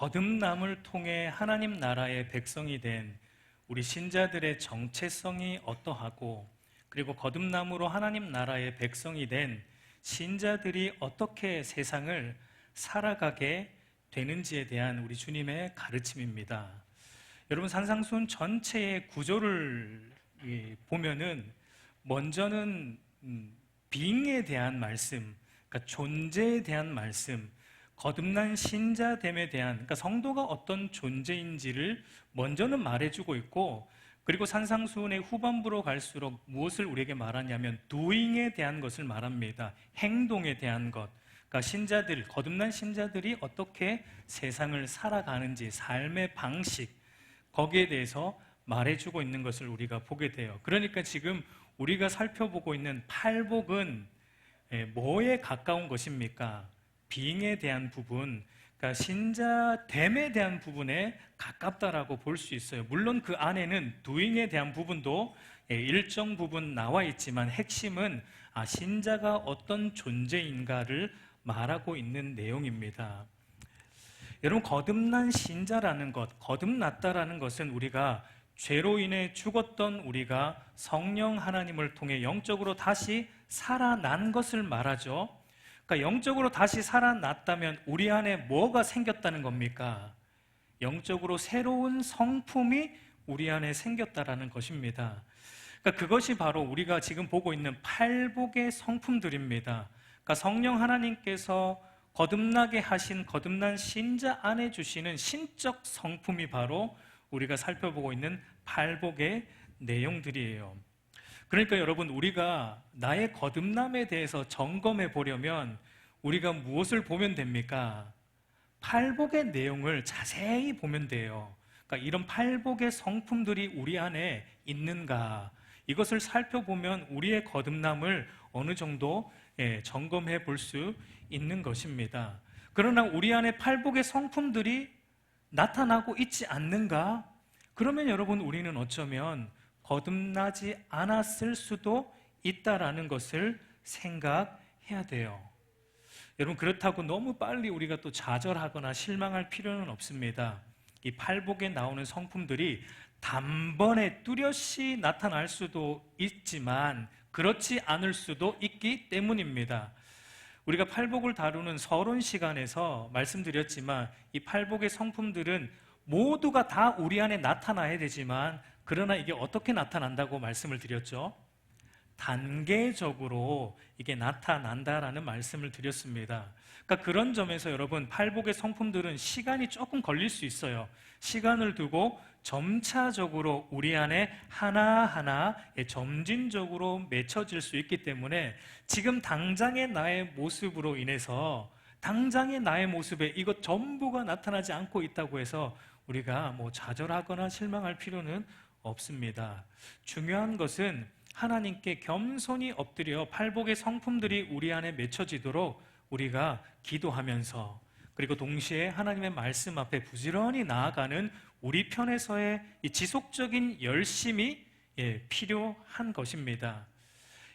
거듭남을 통해 하나님 나라의 백성이 된 우리 신자들의 정체성이 어떠하고, 그리고 거듭남으로 하나님 나라의 백성이 된 신자들이 어떻게 세상을 살아가게 되는지에 대한 우리 주님의 가르침입니다. 여러분, 산상수훈 전체의 구조를 보면은 먼저는 being에 대한 말씀, 그러니까 존재에 대한 말씀, 거듭난 신자됨에 대한, 그러니까 성도가 어떤 존재인지를 먼저는 말해주고 있고, 그리고 산상수훈의 후반부로 갈수록 무엇을 우리에게 말하냐면 doing에 대한 것을 말합니다. 행동에 대한 것. 그러니까 신자들, 거듭난 신자들이 어떻게 세상을 살아가는지, 삶의 방식, 거기에 대해서 말해주고 있는 것을 우리가 보게 돼요. 그러니까 지금 우리가 살펴보고 있는 팔복은 뭐에 가까운 것입니까? being에 대한 부분, 그러니까 신자됨에 대한 부분에 가깝다라고 볼 수 있어요. 물론 그 안에는 doing에 대한 부분도 일정 부분 나와 있지만 핵심은 신자가 어떤 존재인가를 말하고 있는 내용입니다. 여러분, 거듭난 신자라는 것, 거듭났다라는 것은 우리가 죄로 인해 죽었던 우리가 성령 하나님을 통해 영적으로 다시 살아난 것을 말하죠. 그러니까 영적으로 다시 살아났다면 우리 안에 뭐가 생겼다는 겁니까? 영적으로 새로운 성품이 우리 안에 생겼다라는 것입니다. 그러니까 그것이 바로 우리가 지금 보고 있는 팔복의 성품들입니다. 그러니까 성령 하나님께서 거듭나게 하신 거듭난 신자 안에 주시는 신적 성품이 바로 우리가 살펴보고 있는 팔복의 내용들이에요. 그러니까 여러분, 우리가 나의 거듭남에 대해서 점검해 보려면 우리가 무엇을 보면 됩니까? 팔복의 내용을 자세히 보면 돼요. 그러니까 이런 팔복의 성품들이 우리 안에 있는가, 이것을 살펴보면 우리의 거듭남을 어느 정도 점검해 볼 수 있는 것입니다. 그러나 우리 안에 팔복의 성품들이 나타나고 있지 않는가? 그러면 여러분, 우리는 어쩌면 거듭나지 않았을 수도 있다라는 것을 생각해야 돼요. 여러분, 그렇다고 너무 빨리 우리가 또 좌절하거나 실망할 필요는 없습니다. 이 팔복에 나오는 성품들이 단번에 뚜렷이 나타날 수도 있지만 그렇지 않을 수도 있기 때문입니다. 우리가 팔복을 다루는 서론 시간에서 말씀드렸지만 이 팔복의 성품들은 모두가 다 우리 안에 나타나야 되지만, 그러나 이게 어떻게 나타난다고 말씀을 드렸죠? 단계적으로 이게 나타난다라는 말씀을 드렸습니다. 그러니까 그런 점에서 여러분, 팔복의 성품들은 시간이 조금 걸릴 수 있어요. 시간을 두고 점차적으로 우리 안에 하나하나 점진적으로 맺혀질 수 있기 때문에 지금 당장의 나의 모습으로 인해서 당장의 나의 모습에 이것 전부가 나타나지 않고 있다고 해서 우리가 좌절하거나 실망할 필요는 없습니다. 중요한 것은 하나님께 겸손히 엎드려 팔복의 성품들이 우리 안에 맺혀지도록 우리가 기도하면서, 그리고 동시에 하나님의 말씀 앞에 부지런히 나아가는 우리 편에서의 이 지속적인 열심이 필요한 것입니다.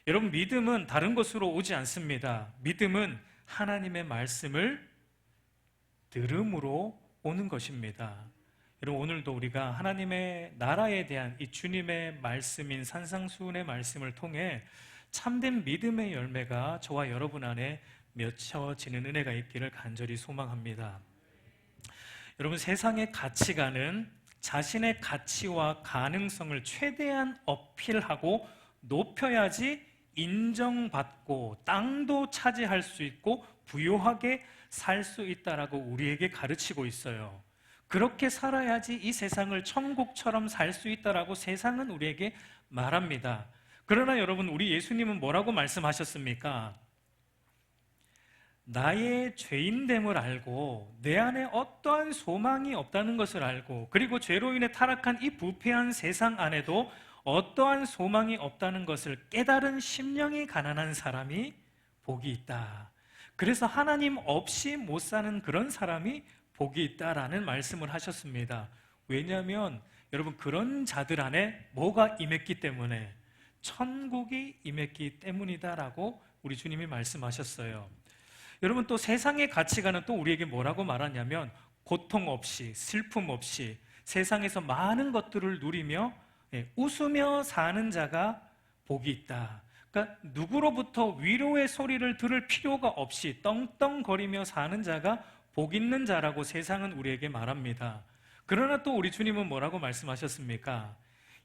여러분, 믿음은 다른 것으로 오지 않습니다. 믿음은 하나님의 말씀을 들음으로 오는 것입니다. 여러분, 오늘도 우리가 하나님의 나라에 대한 이 주님의 말씀인 산상수훈의 말씀을 통해 참된 믿음의 열매가 저와 여러분 안에 맺혀지는 은혜가 있기를 간절히 소망합니다. 여러분, 세상의 가치관은 자신의 가치와 가능성을 최대한 어필하고 높여야지 인정받고 땅도 차지할 수 있고 부유하게 살 수 있다라고 우리에게 가르치고 있어요. 그렇게 살아야지 이 세상을 천국처럼 살 수 있다라고 세상은 우리에게 말합니다. 그러나 여러분, 우리 예수님은 뭐라고 말씀하셨습니까? 나의 죄인됨을 알고 내 안에 어떠한 소망이 없다는 것을 알고, 그리고 죄로 인해 타락한 이 부패한 세상 안에도 어떠한 소망이 없다는 것을 깨달은 심령이 가난한 사람이 복이 있다. 그래서 하나님 없이 못 사는 그런 사람이 복이 있다라는 말씀을 하셨습니다. 왜냐하면 여러분, 그런 자들 안에 뭐가 임했기 때문에, 천국이 임했기 때문이다라고 우리 주님이 말씀하셨어요. 여러분, 또 세상의 가치관은 또 우리에게 뭐라고 말하냐면 고통 없이 슬픔 없이 세상에서 많은 것들을 누리며 웃으며 사는 자가 복이 있다. 그러니까 누구로부터 위로의 소리를 들을 필요가 없이 떵떵거리며 사는 자가 복 있는 자라고 세상은 우리에게 말합니다. 그러나 또 우리 주님은 뭐라고 말씀하셨습니까?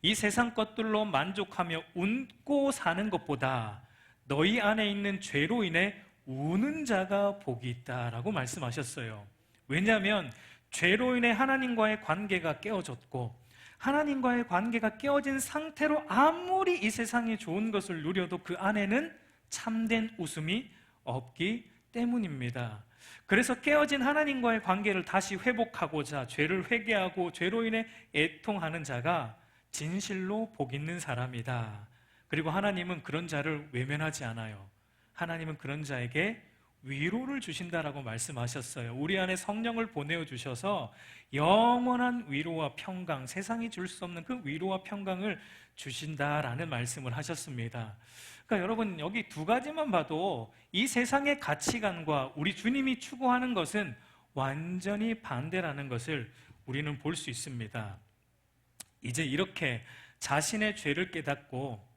이 세상 것들로 만족하며 웃고 사는 것보다 너희 안에 있는 죄로 인해 우는 자가 복이 있다라고 말씀하셨어요. 왜냐하면 죄로 인해 하나님과의 관계가 깨어졌고 하나님과의 관계가 깨어진 상태로 아무리 이 세상에 좋은 것을 누려도 그 안에는 참된 웃음이 없기 때문입니다. 그래서 깨어진 하나님과의 관계를 다시 회복하고자 죄를 회개하고 죄로 인해 애통하는 자가 진실로 복 있는 사람이다. 그리고 하나님은 그런 자를 외면하지 않아요. 하나님은 그런 자에게 위로를 주신다라고 말씀하셨어요. 우리 안에 성령을 보내어 주셔서 영원한 위로와 평강, 세상이 줄 수 없는 그 위로와 평강을 주신다라는 말씀을 하셨습니다. 그러니까 여러분, 여기 두 가지만 봐도 이 세상의 가치관과 우리 주님이 추구하는 것은 완전히 반대라는 것을 우리는 볼 수 있습니다. 이제 이렇게 자신의 죄를 깨닫고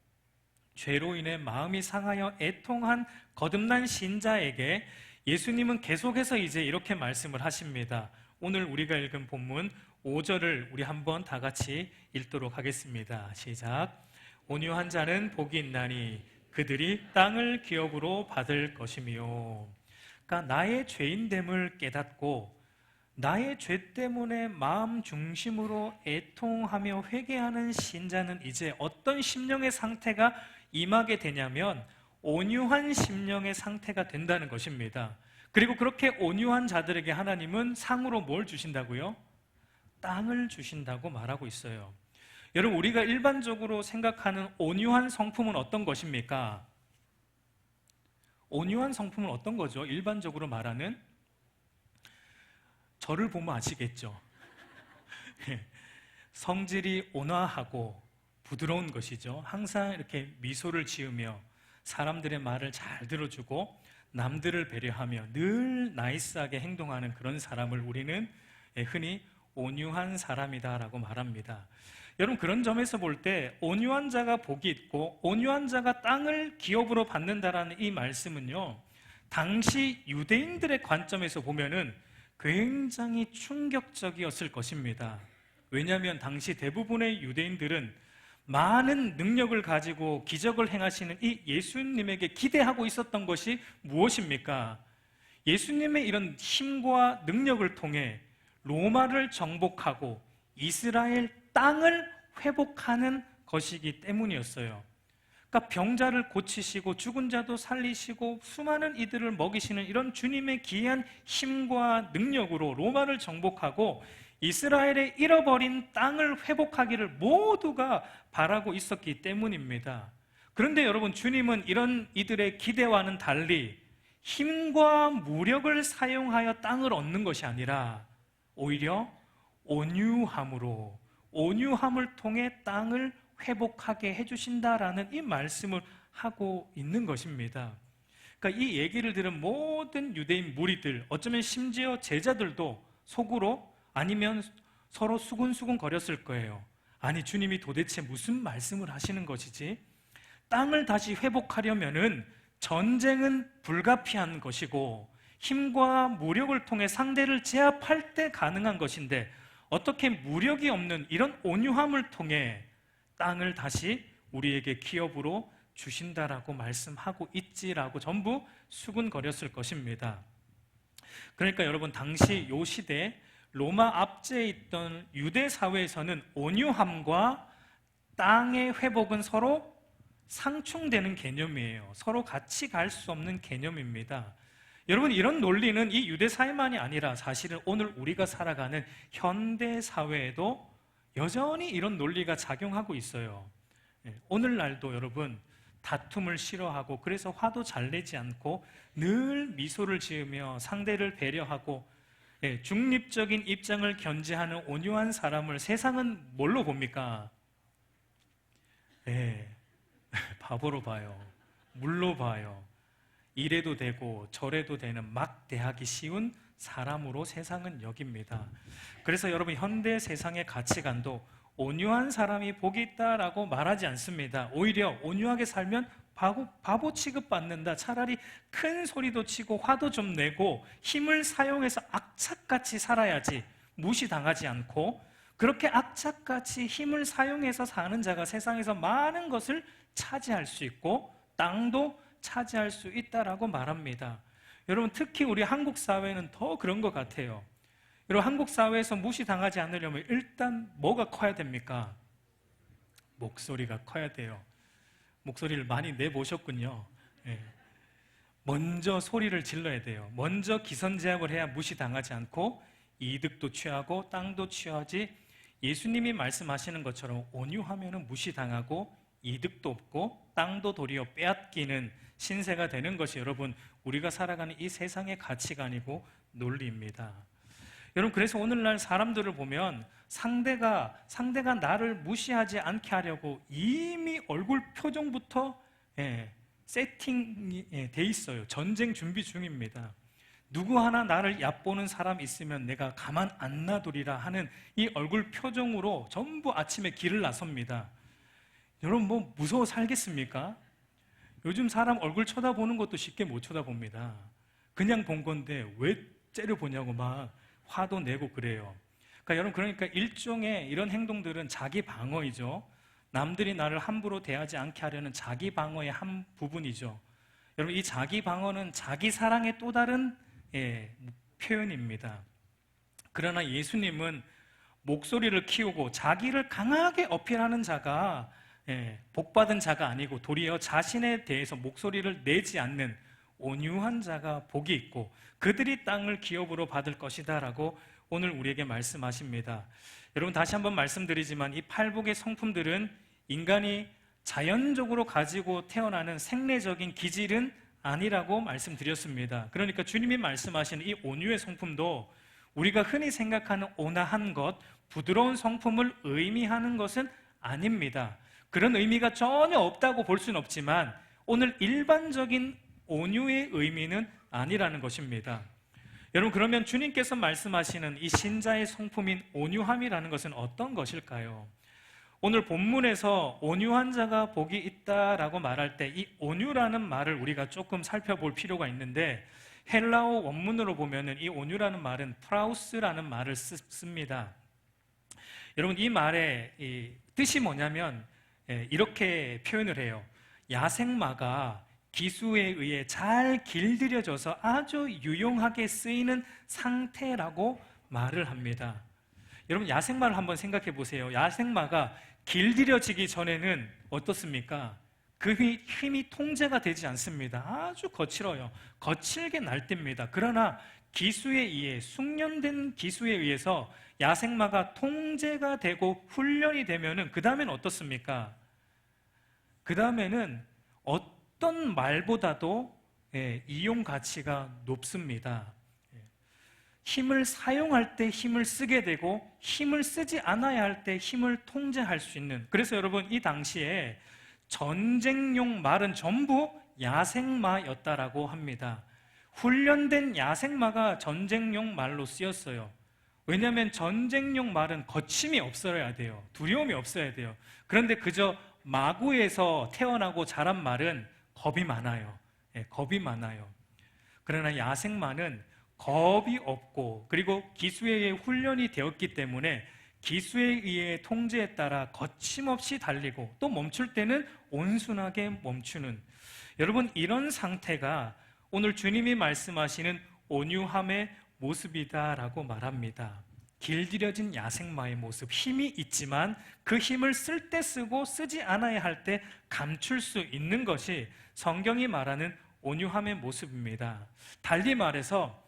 죄로 인해 마음이 상하여 애통한 거듭난 신자에게 예수님은 계속해서 이제 이렇게 말씀을 하십니다. 오늘 우리가 읽은 본문 5절을 우리 한번 다 같이 읽도록 하겠습니다. 시작. 온유한 자는 복이 있나니 그들이 땅을 기업으로 받을 것이며. 그러니까 나의 죄인됨을 깨닫고 나의 죄 때문에 마음 중심으로 애통하며 회개하는 신자는 이제 어떤 심령의 상태가 임하게 되냐면 온유한 심령의 상태가 된다는 것입니다. 그리고 그렇게 온유한 자들에게 하나님은 상으로 뭘 주신다고요? 땅을 주신다고 말하고 있어요. 여러분, 우리가 일반적으로 생각하는 온유한 성품은 어떤 것입니까? 온유한 성품은 어떤 거죠? 일반적으로 말하는, 저를 보면 아시겠죠? 성질이 온화하고 부드러운 것이죠. 항상 이렇게 미소를 지으며 사람들의 말을 잘 들어주고 남들을 배려하며 늘 나이스하게 행동하는 그런 사람을 우리는 흔히 온유한 사람이다라고 말합니다. 여러분, 그런 점에서 볼 때 온유한 자가 복이 있고 온유한 자가 땅을 기업으로 받는다라는 이 말씀은요, 당시 유대인들의 관점에서 보면은 굉장히 충격적이었을 것입니다. 왜냐하면 당시 대부분의 유대인들은 많은 능력을 가지고 기적을 행하시는 이 예수님에게 기대하고 있었던 것이 무엇입니까? 예수님의 이런 힘과 능력을 통해 로마를 정복하고 이스라엘 땅을 회복하는 것이기 때문이었어요. 그러니까 병자를 고치시고 죽은 자도 살리시고 수많은 이들을 먹이시는 이런 주님의 기이한 힘과 능력으로 로마를 정복하고 이스라엘의 잃어버린 땅을 회복하기를 모두가 바라고 있었기 때문입니다. 그런데 여러분, 주님은 이런 이들의 기대와는 달리 힘과 무력을 사용하여 땅을 얻는 것이 아니라 오히려 온유함을 통해 땅을 회복하게 해주신다라는 이 말씀을 하고 있는 것입니다. 그러니까 이 얘기를 들은 모든 유대인 무리들, 어쩌면 심지어 제자들도 속으로 아니면 서로 수근수근 거렸을 거예요. 아니, 주님이 도대체 무슨 말씀을 하시는 것이지? 땅을 다시 회복하려면은 전쟁은 불가피한 것이고 힘과 무력을 통해 상대를 제압할 때 가능한 것인데 어떻게 무력이 없는 이런 온유함을 통해 땅을 다시 우리에게 기업으로 주신다라고 말씀하고 있지라고 전부 수군거렸을 것입니다. 그러니까 여러분, 당시 요 시대 로마 압제에 있던 유대 사회에서는 온유함과 땅의 회복은 서로 상충되는 개념이에요. 서로 같이 갈 수 없는 개념입니다. 여러분, 이런 논리는 이 유대 사회만이 아니라 사실은 오늘 우리가 살아가는 현대 사회에도 여전히 이런 논리가 작용하고 있어요. 오늘날도 여러분, 다툼을 싫어하고 그래서 화도 잘 내지 않고 늘 미소를 지으며 상대를 배려하고 중립적인 입장을 견지하는 온유한 사람을 세상은 뭘로 봅니까? 바보로 봐요. 물로 봐요. 이래도 되고 저래도 되는 막 대하기 쉬운 사람으로 세상은 여깁니다. 그래서 여러분, 현대 세상의 가치관도 온유한 사람이 복이 있다라고 말하지 않습니다. 오히려 온유하게 살면 바보 취급받는다. 차라리 큰 소리도 치고 화도 좀 내고 힘을 사용해서 악착같이 살아야지, 무시당하지 않고. 그렇게 악착같이 힘을 사용해서 사는 자가 세상에서 많은 것을 차지할 수 있고 땅도 차지할 수 있다라고 말합니다. 여러분, 특히 우리 한국 사회는 더 그런 것 같아요. 여러분, 한국 사회에서 무시당하지 않으려면 일단 뭐가 커야 됩니까? 목소리가 커야 돼요. 목소리를 많이 내보셨군요. 예. 먼저 소리를 질러야 돼요. 먼저 기선제압을 해야 무시당하지 않고 이득도 취하고 땅도 취하지. 예수님이 말씀하시는 것처럼 온유하면 무시당하고 이득도 없고 땅도 도리어 빼앗기는 신세가 되는 것이 여러분, 우리가 살아가는 이 세상의 가치관이고 논리입니다. 여러분, 그래서 오늘날 사람들을 보면 상대가 나를 무시하지 않게 하려고 이미 얼굴 표정부터 세팅이 돼 있어요. 전쟁 준비 중입니다. 누구 하나 나를 얕보는 사람 있으면 내가 가만 안 놔두리라 하는 이 얼굴 표정으로 전부 아침에 길을 나섭니다. 여러분, 뭐 무서워 살겠습니까? 요즘 사람 얼굴 쳐다보는 것도 쉽게 못 쳐다봅니다. 그냥 본 건데 왜 째려보냐고 막 화도 내고 그래요. 그러니까 일종의 이런 행동들은 자기 방어이죠. 남들이 나를 함부로 대하지 않게 하려는 자기 방어의 한 부분이죠. 여러분, 이 자기 방어는 자기 사랑의 또 다른 표현입니다. 그러나 예수님은 목소리를 키우고 자기를 강하게 어필하는 자가 복받은 자가 아니고 도리어 자신에 대해서 목소리를 내지 않는 온유한 자가 복이 있고 그들이 땅을 기업으로 받을 것이다 라고 오늘 우리에게 말씀하십니다. 여러분, 다시 한번 말씀드리지만 이 팔복의 성품들은 인간이 자연적으로 가지고 태어나는 생리적인 기질은 아니라고 말씀드렸습니다. 그러니까 주님이 말씀하시는 이 온유의 성품도 우리가 흔히 생각하는 온화한 것, 부드러운 성품을 의미하는 것은 아닙니다. 그런 의미가 전혀 없다고 볼 수는 없지만 오늘 일반적인 온유의 의미는 아니라는 것입니다. 여러분, 그러면 주님께서 말씀하시는 이 신자의 성품인 온유함이라는 것은 어떤 것일까요? 오늘 본문에서 온유한 자가 복이 있다라고 말할 때 이 온유라는 말을 우리가 조금 살펴볼 필요가 있는데, 헬라어 원문으로 보면은 이 온유라는 말은 프라우스라는 말을 씁니다. 여러분, 이 말의 이 뜻이 뭐냐면 이렇게 표현을 해요. 야생마가 기수에 의해 잘 길들여져서 아주 유용하게 쓰이는 상태라고 말을 합니다. 여러분, 야생마를 한번 생각해 보세요. 야생마가 길들여지기 전에는 어떻습니까? 그 힘이 통제가 되지 않습니다. 아주 거칠어요. 거칠게 날렵니다. 그러나 기수에 의해, 숙련된 기수에 의해서 야생마가 통제가 되고 훈련이 되면은 그 다음에는 어떻습니까? 그 다음에는 어떤 말보다도 이용 가치가 높습니다. 힘을 사용할 때 힘을 쓰게 되고 힘을 쓰지 않아야 할 때 힘을 통제할 수 있는, 그래서 여러분, 이 당시에 전쟁용 말은 전부 야생마였다라고 합니다. 훈련된 야생마가 전쟁용 말로 쓰였어요. 왜냐하면 전쟁용 말은 거침이 없어야 돼요. 두려움이 없어야 돼요. 그런데 그저 마구에서 태어나고 자란 말은 겁이 많아요. 겁이 많아요. 그러나 야생마는 겁이 없고 그리고 기수에 의해 훈련이 되었기 때문에 기수에 의해 통제에 따라 거침없이 달리고 또 멈출 때는 온순하게 멈추는, 여러분, 이런 상태가 오늘 주님이 말씀하시는 온유함의 모습이다라고 말합니다. 길들여진 야생마의 모습, 힘이 있지만 그 힘을 쓸 때 쓰고 쓰지 않아야 할 때 감출 수 있는 것이 성경이 말하는 온유함의 모습입니다. 달리 말해서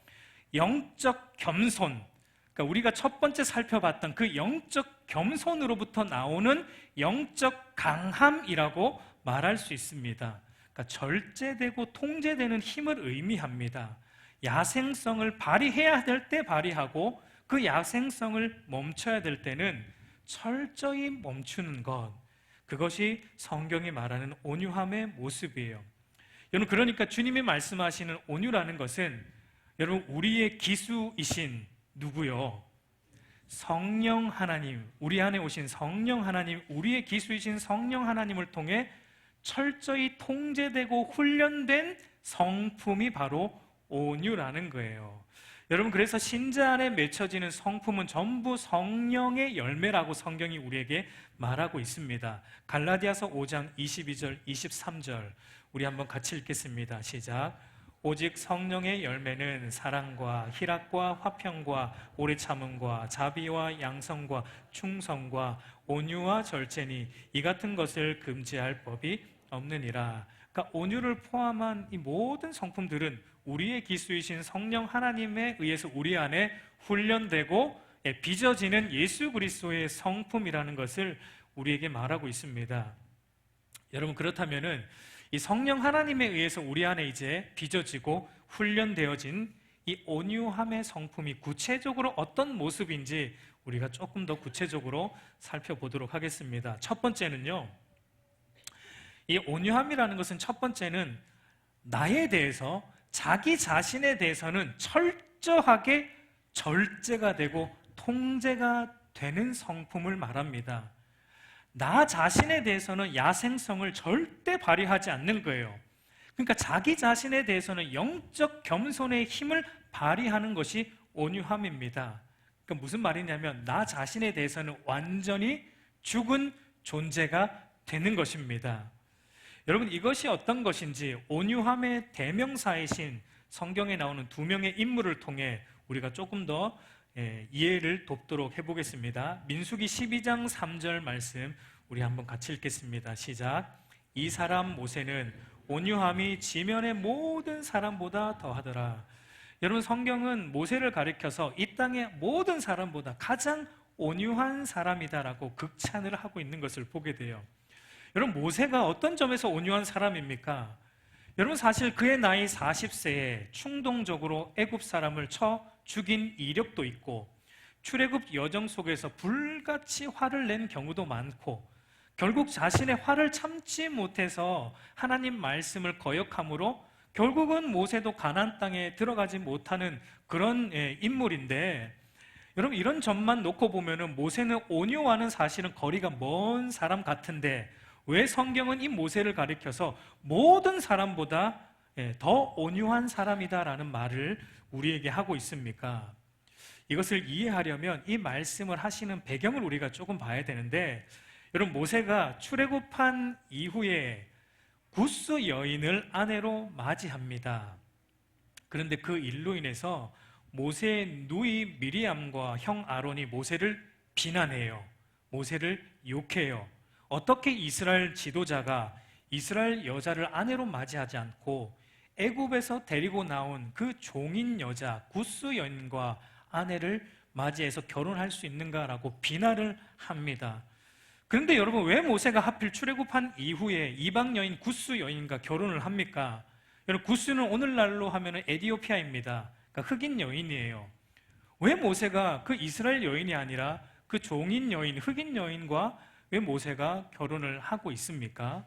영적 겸손, 그러니까 우리가 첫 번째 살펴봤던 그 영적 겸손으로부터 나오는 영적 강함이라고 말할 수 있습니다. 그러니까 절제되고 통제되는 힘을 의미합니다. 야생성을 발휘해야 될 때 발휘하고 그 야생성을 멈춰야 될 때는 철저히 멈추는 것, 그것이 성경이 말하는 온유함의 모습이에요. 여러분, 그러니까 주님이 말씀하시는 온유라는 것은 여러분, 우리의 기수이신 누구요? 성령 하나님, 우리 안에 오신 성령 하나님, 우리의 기수이신 성령 하나님을 통해 철저히 통제되고 훈련된 성품이 바로 온유라는 거예요. 여러분, 그래서 신자 안에 맺혀지는 성품은 전부 성령의 열매라고 성경이 우리에게 말하고 있습니다. 갈라디아서 5장 22절, 23절 우리 한번 같이 읽겠습니다. 시작. 오직 성령의 열매는 사랑과 희락과 화평과 오래 참음과 자비와 양성과 충성과 온유와 절제니 이 같은 것을 금지할 법이 없느니라. 그러니까 온유를 포함한 이 모든 성품들은 우리의 기수이신 성령 하나님에 의해서 우리 안에 훈련되고 빚어지는 예수 그리스도의 성품이라는 것을 우리에게 말하고 있습니다. 여러분, 그렇다면은 이 성령 하나님에 의해서 우리 안에 이제 빚어지고 훈련되어진 이 온유함의 성품이 구체적으로 어떤 모습인지 우리가 조금 더 구체적으로 살펴보도록 하겠습니다. 첫 번째는요, 이 온유함이라는 것은 첫 번째는 나에 대해서, 자기 자신에 대해서는 철저하게 절제가 되고 통제가 되는 성품을 말합니다. 나 자신에 대해서는 야생성을 절대 발휘하지 않는 거예요. 그러니까 자기 자신에 대해서는 영적 겸손의 힘을 발휘하는 것이 온유함입니다. 그러니까 무슨 말이냐면 나 자신에 대해서는 완전히 죽은 존재가 되는 것입니다. 여러분, 이것이 어떤 것인지 온유함의 대명사이신 성경에 나오는 두 명의 인물을 통해 우리가 조금 더 이해를 돕도록 해보겠습니다. 민수기 12장 3절 말씀 우리 한번 같이 읽겠습니다. 시작. 이 사람 모세는 온유함이 지면의 모든 사람보다 더하더라. 여러분, 성경은 모세를 가리켜서 이 땅의 모든 사람보다 가장 온유한 사람이다라고 극찬을 하고 있는 것을 보게 돼요. 여러분, 모세가 어떤 점에서 온유한 사람입니까? 여러분, 사실 그의 나이 40세에 충동적으로 애굽 사람을 쳐 죽인 이력도 있고 출애굽 여정 속에서 불같이 화를 낸 경우도 많고 결국 자신의 화를 참지 못해서 하나님 말씀을 거역함으로 결국은 모세도 가나안 땅에 들어가지 못하는 그런 인물인데, 여러분, 이런 점만 놓고 보면은 모세는 온유와는 사실은 거리가 먼 사람 같은데 왜 성경은 이 모세를 가리켜서 모든 사람보다 더 온유한 사람이다라는 말을 우리에게 하고 있습니까? 이것을 이해하려면 이 말씀을 하시는 배경을 우리가 조금 봐야 되는데, 여러분, 모세가 출애굽한 이후에 구스 여인을 아내로 맞이합니다. 그런데 그 일로 인해서 모세의 누이 미리암과 형 아론이 모세를 비난해요. 모세를 욕해요. 어떻게 이스라엘 지도자가 이스라엘 여자를 아내로 맞이하지 않고 애굽에서 데리고 나온 그 종인 여자 구스 여인과 아내를 맞이해서 결혼할 수 있는가라고 비난을 합니다. 그런데 여러분, 왜 모세가 하필 출애굽한 이후에 이방 여인 구스 여인과 결혼을 합니까? 여러분, 구스는 오늘날로 하면 에티오피아입니다. 그러니까 흑인 여인이에요. 왜 모세가 그 이스라엘 여인이 아니라 그 종인 여인, 흑인 여인과 왜 모세가 결혼을 하고 있습니까?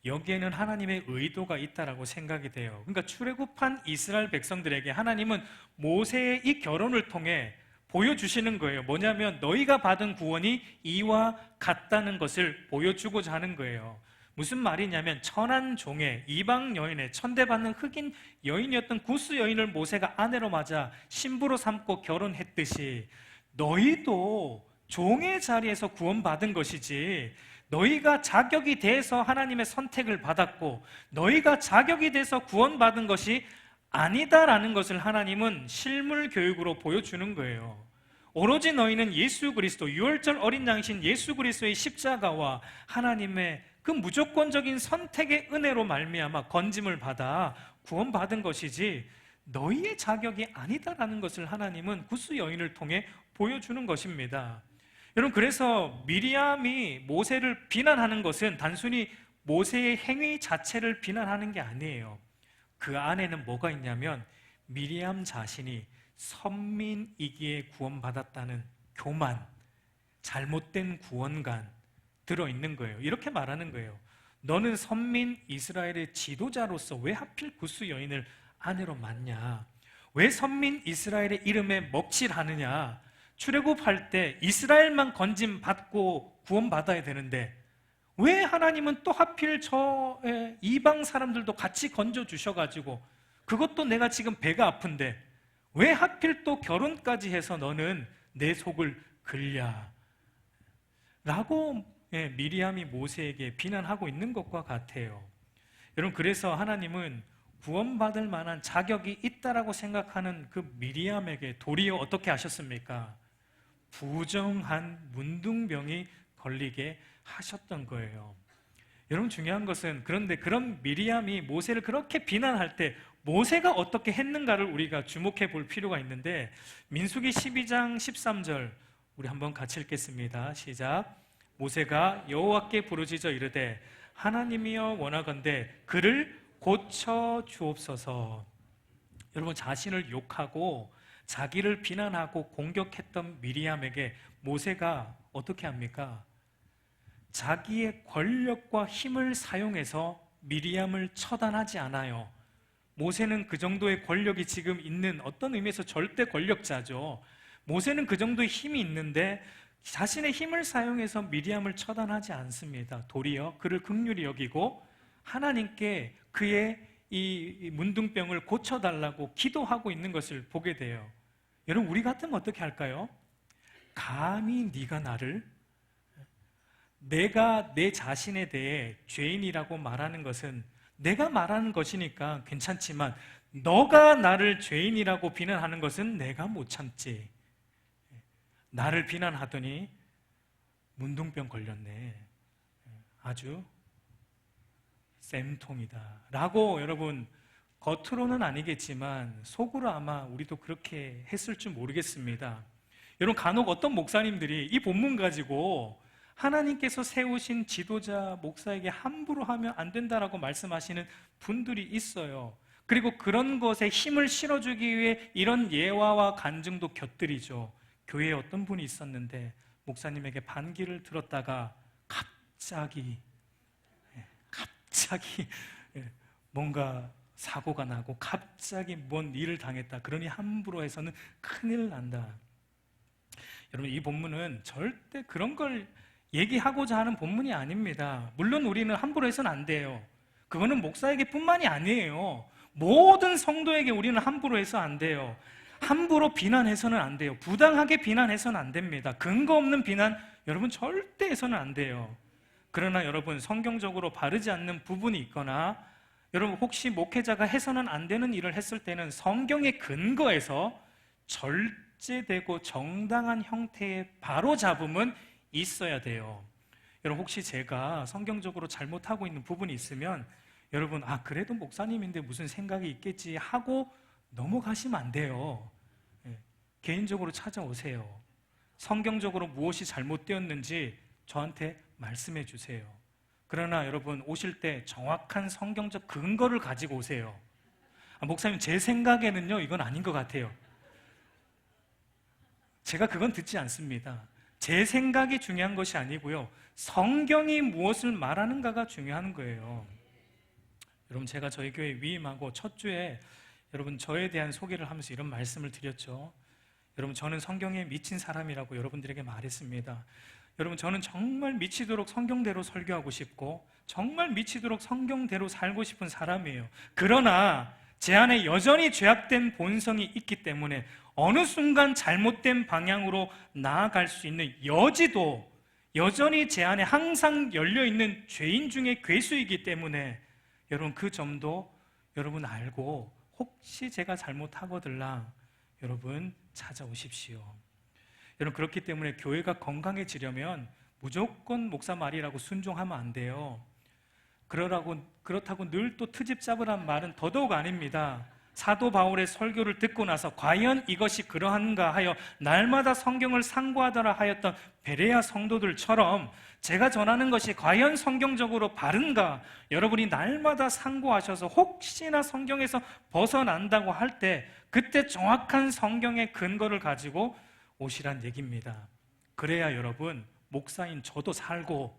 여기에는 하나님의 의도가 있다라고 생각이 돼요. 그러니까 출애굽한 이스라엘 백성들에게 하나님은 모세의 이 결혼을 통해 보여주시는 거예요. 뭐냐면 너희가 받은 구원이 이와 같다는 것을 보여주고자 하는 거예요. 무슨 말이냐면 천한 종의 이방 여인의 천대받는 흑인 여인이었던 구스 여인을 모세가 아내로 맞아 신부로 삼고 결혼했듯이 너희도 종의 자리에서 구원받은 것이지, 너희가 자격이 돼서 하나님의 선택을 받았고 너희가 자격이 돼서 구원받은 것이 아니다라는 것을 하나님은 실물 교육으로 보여주는 거예요. 오로지 너희는 예수 그리스도, 유월절 어린 양이신 예수 그리스도의 십자가와 하나님의 그 무조건적인 선택의 은혜로 말미암아 건짐을 받아 구원받은 것이지 너희의 자격이 아니다라는 것을 하나님은 구스 여인을 통해 보여주는 것입니다. 여러분, 그래서 미리암이 모세를 비난하는 것은 단순히 모세의 행위 자체를 비난하는 게 아니에요. 그 안에는 뭐가 있냐면 미리암 자신이 선민이기에 구원받았다는 교만, 잘못된 구원관 들어있는 거예요. 이렇게 말하는 거예요. 너는 선민 이스라엘의 지도자로서 왜 하필 구스 여인을 아내로 맞냐? 왜 선민 이스라엘의 이름에 먹칠하느냐? 출애굽할 때 이스라엘만 건짐 받고 구원받아야 되는데 왜 하나님은 또 하필 저 이방 사람들도 같이 건져 주셔가지고 그것도 내가 지금 배가 아픈데 왜 하필 또 결혼까지 해서 너는 내 속을 긁냐? 라고 미리암이 모세에게 비난하고 있는 것과 같아요. 여러분, 그래서 하나님은 구원받을 만한 자격이 있다라고 생각하는 그 미리암에게 도리어 어떻게 하셨습니까? 부정한 문둥병이 걸리게 하셨던 거예요. 여러분, 중요한 것은 그런데 그런 미리암이 모세를 그렇게 비난할 때 모세가 어떻게 했는가를 우리가 주목해 볼 필요가 있는데, 민수기 12장 13절 우리 한번 같이 읽겠습니다. 시작. 모세가 여호와께 부르짖어 이르되 하나님이여 원하건대 그를 고쳐 주옵소서. 여러분, 자신을 욕하고 자기를 비난하고 공격했던 미리암에게 모세가 어떻게 합니까? 자기의 권력과 힘을 사용해서 미리암을 처단하지 않아요. 모세는 그 정도의 권력이 지금 있는, 어떤 의미에서 절대 권력자죠. 모세는 그 정도의 힘이 있는데 자신의 힘을 사용해서 미리암을 처단하지 않습니다. 도리어 그를 긍휼히 여기고 하나님께 그의 이 문둥병을 고쳐달라고 기도하고 있는 것을 보게 돼요. 여러분, 우리 같으면 어떻게 할까요? 감히 네가 나를, 내가 내 자신에 대해 죄인이라고 말하는 것은 내가 말하는 것이니까 괜찮지만 너가 나를 죄인이라고 비난하는 것은 내가 못 참지. 나를 비난하더니 문둥병 걸렸네, 아주 쌤통이다 라고, 여러분, 겉으로는 아니겠지만 속으로 아마 우리도 그렇게 했을 줄 모르겠습니다. 여러분, 간혹 어떤 목사님들이 이 본문 가지고 하나님께서 세우신 지도자 목사에게 함부로 하면 안 된다라고 말씀하시는 분들이 있어요. 그리고 그런 것에 힘을 실어주기 위해 이런 예화와 간증도 곁들이죠. 교회에 어떤 분이 있었는데 목사님에게 반기를 들었다가 갑자기 뭔가 사고가 나고 갑자기 뭔 일을 당했다. 그러니 함부로 해서는 큰일 난다. 여러분, 이 본문은 절대 그런 걸 얘기하고자 하는 본문이 아닙니다. 물론 우리는 함부로 해서는 안 돼요. 그거는 목사에게 뿐만이 아니에요. 모든 성도에게 우리는 함부로 해서 안 돼요. 함부로 비난해서는 안 돼요. 부당하게 비난해서는 안 됩니다. 근거 없는 비난, 여러분, 절대 해서는 안 돼요. 그러나 여러분, 성경적으로 바르지 않는 부분이 있거나 여러분, 혹시 목회자가 해서는 안 되는 일을 했을 때는 성경의 근거에서 절제되고 정당한 형태의 바로잡음은 있어야 돼요. 여러분, 혹시 제가 성경적으로 잘못하고 있는 부분이 있으면 여러분, 그래도 목사님인데 무슨 생각이 있겠지 하고 넘어가시면 안 돼요. 개인적으로 찾아오세요. 성경적으로 무엇이 잘못되었는지 저한테 말씀해 주세요. 그러나 여러분, 오실 때 정확한 성경적 근거를 가지고 오세요. 목사님, 제 생각에는요 이건 아닌 것 같아요. 제가 그건 듣지 않습니다. 제 생각이 중요한 것이 아니고요, 성경이 무엇을 말하는가가 중요한 거예요. 여러분, 제가 저희 교회 위임하고 첫 주에 여러분 저에 대한 소개를 하면서 이런 말씀을 드렸죠. 여러분, 저는 성경에 미친 사람이라고 여러분들에게 말했습니다. 여러분, 저는 정말 미치도록 성경대로 설교하고 싶고 정말 미치도록 성경대로 살고 싶은 사람이에요. 그러나 제 안에 여전히 죄악된 본성이 있기 때문에 어느 순간 잘못된 방향으로 나아갈 수 있는 여지도 여전히 제 안에 항상 열려있는 죄인 중에 괴수이기 때문에 여러분, 그 점도 여러분 알고 혹시 제가 잘못하거들랑 여러분 찾아오십시오. 여러분, 그렇기 때문에 교회가 건강해지려면 무조건 목사 말이라고 순종하면 안 돼요. 그렇다고 늘 또 트집 잡으란 말은 더더욱 아닙니다. 사도 바울의 설교를 듣고 나서 과연 이것이 그러한가 하여 날마다 성경을 상고하더라 하였던 베레아 성도들처럼 제가 전하는 것이 과연 성경적으로 바른가, 여러분이 날마다 상고하셔서 혹시나 성경에서 벗어난다고 할 때 그때 정확한 성경의 근거를 가지고 오시란 얘기입니다. 그래야 여러분, 목사인 저도 살고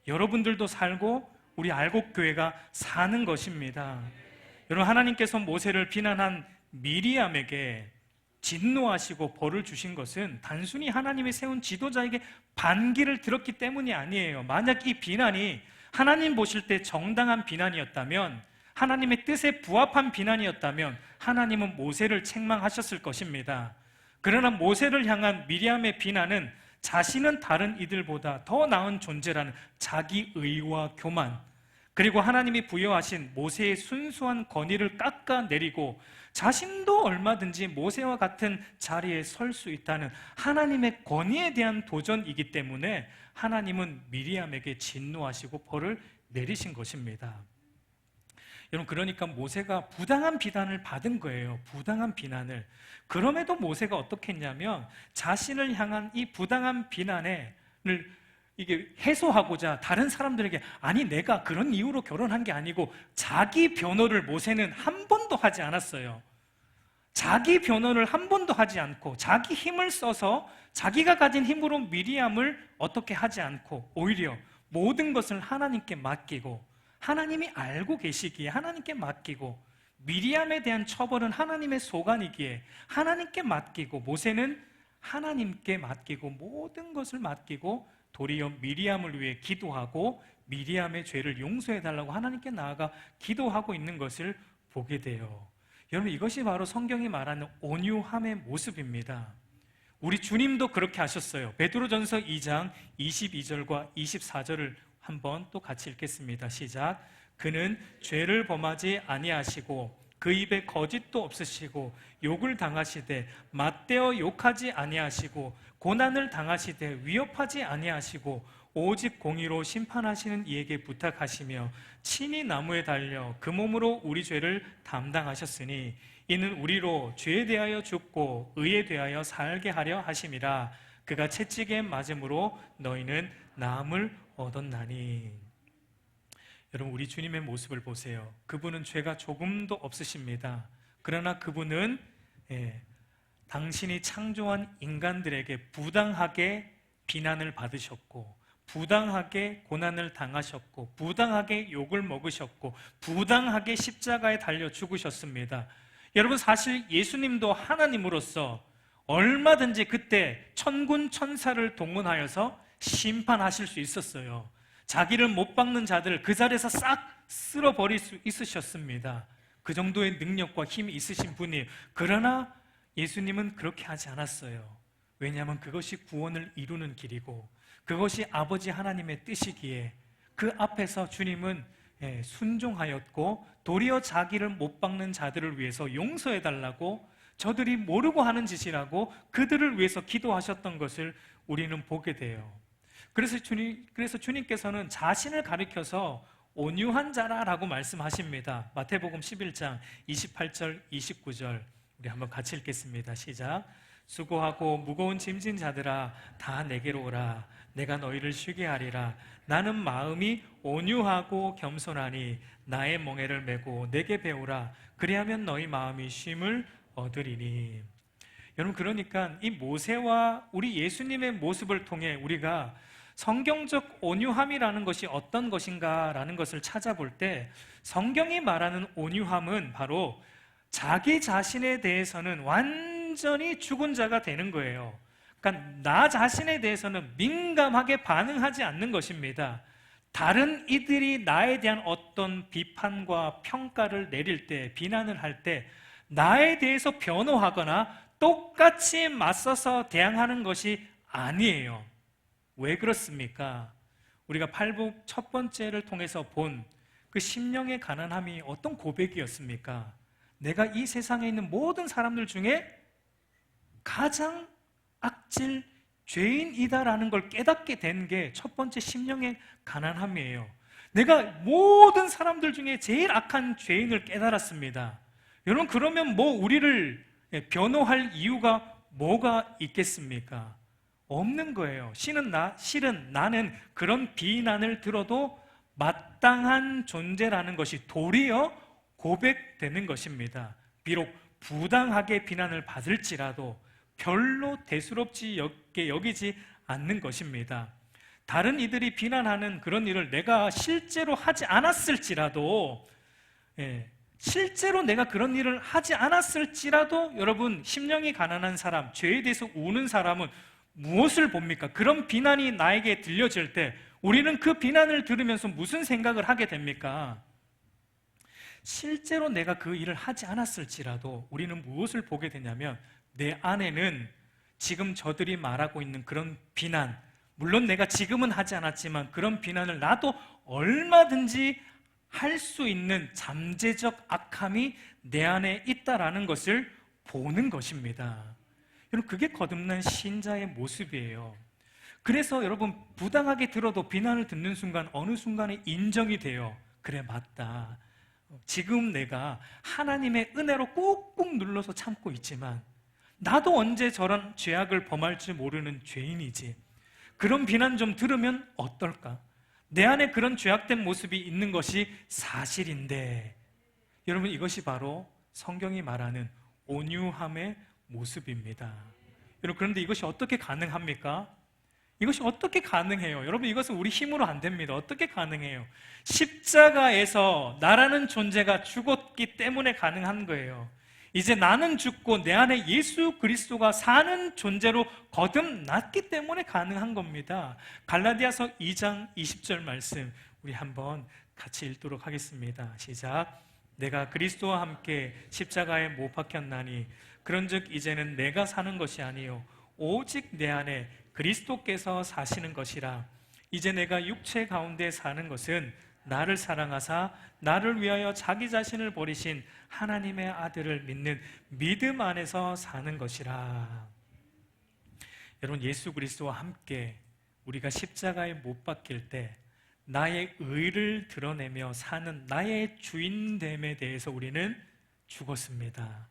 여러분들도 살고 우리 알곡교회가 사는 것입니다. 여러분, 하나님께서 모세를 비난한 미리암에게 진노하시고 벌을 주신 것은 단순히 하나님이 세운 지도자에게 반기를 들었기 때문이 아니에요. 만약 이 비난이 하나님 보실 때 정당한 비난이었다면, 하나님의 뜻에 부합한 비난이었다면 하나님은 모세를 책망하셨을 것입니다. 그러나 모세를 향한 미리암의 비난은 자신은 다른 이들보다 더 나은 존재라는 자기 의와 교만, 그리고 하나님이 부여하신 모세의 순수한 권위를 깎아내리고 자신도 얼마든지 모세와 같은 자리에 설 수 있다는 하나님의 권위에 대한 도전이기 때문에 하나님은 미리암에게 진노하시고 벌을 내리신 것입니다. 여러분, 그러니까 모세가 부당한 비난을 받은 거예요. 부당한 비난을. 그럼에도 모세가 어떻게 했냐면 자신을 향한 이 부당한 비난을 이게 해소하고자 다른 사람들에게, 아니 내가 그런 이유로 결혼한 게 아니고, 자기 변호를 모세는 한 번도 하지 않았어요. 자기 변호를 한 번도 하지 않고 자기 힘을 써서 자기가 가진 힘으로 미리암을 어떻게 하지 않고 오히려 모든 것을 하나님께 맡기고, 하나님이 알고 계시기에 하나님께 맡기고, 미리암에 대한 처벌은 하나님의 소관이기에 하나님께 맡기고, 모세는 하나님께 맡기고 모든 것을 맡기고 도리어 미리암을 위해 기도하고 미리암의 죄를 용서해달라고 하나님께 나아가 기도하고 있는 것을 보게 돼요. 여러분, 이것이 바로 성경이 말하는 온유함의 모습입니다. 우리 주님도 그렇게 하셨어요. 베드로전서 2장 22절과 24절을 한번 또 같이 읽겠습니다. 시작. 그는 죄를 범하지 아니하시고 그 입에 거짓도 없으시고 욕을 당하시되 맞대어 욕하지 아니하시고 고난을 당하시되 위협하지 아니하시고 오직 공의로 심판하시는 이에게 부탁하시며 친히 나무에 달려 그 몸으로 우리 죄를 담당하셨으니 이는 우리로 죄에 대하여 죽고 의에 대하여 살게 하려 하심이라. 그가 채찍에 맞음으로 너희는 나음을 얻었나니. 여러분, 우리 주님의 모습을 보세요. 그분은 죄가 조금도 없으십니다. 그러나 그분은 당신이 창조한 인간들에게 부당하게 비난을 받으셨고, 부당하게 고난을 당하셨고, 부당하게 욕을 먹으셨고, 부당하게 십자가에 달려 죽으셨습니다. 여러분, 사실 예수님도 하나님으로서 얼마든지 그때 천군 천사를 동원하여서 심판하실 수 있었어요. 자기를 못 박는 자들을 그 자리에서 싹 쓸어버릴 수 있으셨습니다. 그 정도의 능력과 힘이 있으신 분이에요. 그러나 예수님은 그렇게 하지 않았어요. 왜냐하면 그것이 구원을 이루는 길이고 그것이 아버지 하나님의 뜻이기에 그 앞에서 주님은 순종하였고, 도리어 자기를 못 박는 자들을 위해서 용서해달라고, 저들이 모르고 하는 짓이라고 그들을 위해서 기도하셨던 것을 우리는 보게 돼요. 그래서 주님께서는 자신을 가리켜서 온유한 자라라고 말씀하십니다. 마태복음 11장 28절 29절 우리 한번 같이 읽겠습니다. 시작. 수고하고 무거운 짐진 자들아 다 내게로 오라. 내가 너희를 쉬게 하리라. 나는 마음이 온유하고 겸손하니 나의 멍에를 메고 내게 배우라. 그리하면 너희 마음이 쉼을 얻으리니. 여러분, 그러니까 이 모세와 우리 예수님의 모습을 통해 우리가 성경적 온유함이라는 것이 어떤 것인가라는 것을 찾아볼 때, 성경이 말하는 온유함은 바로 자기 자신에 대해서는 완전히 죽은 자가 되는 거예요. 그러니까 나 자신에 대해서는 민감하게 반응하지 않는 것입니다. 다른 이들이 나에 대한 어떤 비판과 평가를 내릴 때, 비난을 할 때 나에 대해서 변호하거나 똑같이 맞서서 대항하는 것이 아니에요. 왜 그렇습니까? 우리가 팔복 첫 번째를 통해서 본 그 심령의 가난함이 어떤 고백이었습니까? 내가 이 세상에 있는 모든 사람들 중에 가장 악질 죄인이다라는 걸 깨닫게 된 게 첫 번째 심령의 가난함이에요. 내가 모든 사람들 중에 제일 악한 죄인을 깨달았습니다. 여러분, 그러면 뭐 우리를 변호할 이유가 뭐가 있겠습니까? 없는 거예요. 실은 나는 그런 비난을 들어도 마땅한 존재라는 것이 도리어 고백되는 것입니다. 비록 부당하게 비난을 받을지라도 별로 대수롭지 여기지 않는 것입니다. 다른 이들이 비난하는 그런 일을 내가 실제로 하지 않았을지라도 실제로 내가 그런 일을 하지 않았을지라도 여러분, 심령이 가난한 사람, 죄에 대해서 우는 사람은 무엇을 봅니까? 그런 비난이 나에게 들려질 때 우리는 그 비난을 들으면서 무슨 생각을 하게 됩니까? 실제로 내가 그 일을 하지 않았을지라도 우리는 무엇을 보게 되냐면, 내 안에는 지금 저들이 말하고 있는 그런 비난, 물론 내가 지금은 하지 않았지만 그런 비난을 나도 얼마든지 할 수 있는 잠재적 악함이 내 안에 있다라는 것을 보는 것입니다. 여러분, 그게 거듭난 신자의 모습이에요. 그래서 여러분, 부당하게 들어도 비난을 듣는 순간 어느 순간에 인정이 돼요. 그래, 맞다. 지금 내가 하나님의 은혜로 꾹꾹 눌러서 참고 있지만 나도 언제 저런 죄악을 범할지 모르는 죄인이지. 그런 비난 좀 들으면 어떨까? 내 안에 그런 죄악된 모습이 있는 것이 사실인데, 여러분, 이것이 바로 성경이 말하는 온유함의 모습입니다. 여러분, 그런데 이것이 어떻게 가능합니까? 이것이 어떻게 가능해요? 여러분, 이것은 우리 힘으로 안 됩니다. 어떻게 가능해요? 십자가에서 나라는 존재가 죽었기 때문에 가능한 거예요. 이제 나는 죽고 내 안에 예수 그리스도가 사는 존재로 거듭났기 때문에 가능한 겁니다. 갈라디아서 2장 20절 말씀 우리 한번 같이 읽도록 하겠습니다. 시작. 내가 그리스도와 함께 십자가에 못 박혔나니 그런즉 이제는 내가 사는 것이 아니요 오직 내 안에 그리스도께서 사시는 것이라. 이제 내가 육체 가운데 사는 것은 나를 사랑하사 나를 위하여 자기 자신을 버리신 하나님의 아들을 믿는 믿음 안에서 사는 것이라. 여러분, 예수 그리스도와 함께 우리가 십자가에 못 박힐 때 나의 의를 드러내며 사는 나의 주인됨에 대해서 우리는 죽었습니다.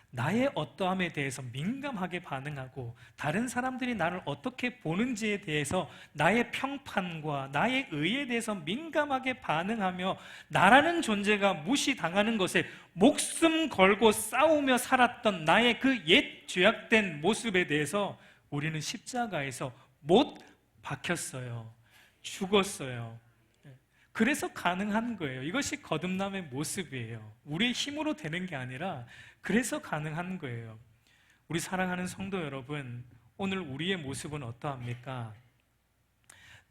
나의 어떠함에 대해서 민감하게 반응하고 다른 사람들이 나를 어떻게 보는지에 대해서 나의 평판과 나의 의에 대해서 민감하게 반응하며 나라는 존재가 무시당하는 것에 목숨 걸고 싸우며 살았던 나의 그 옛 죄악된 모습에 대해서 우리는 십자가에서 못 박혔어요. 죽었어요. 그래서 가능한 거예요. 이것이 거듭남의 모습이에요. 우리의 힘으로 되는 게 아니라 그래서 가능한 거예요. 우리 사랑하는 성도 여러분, 오늘 우리의 모습은 어떠합니까?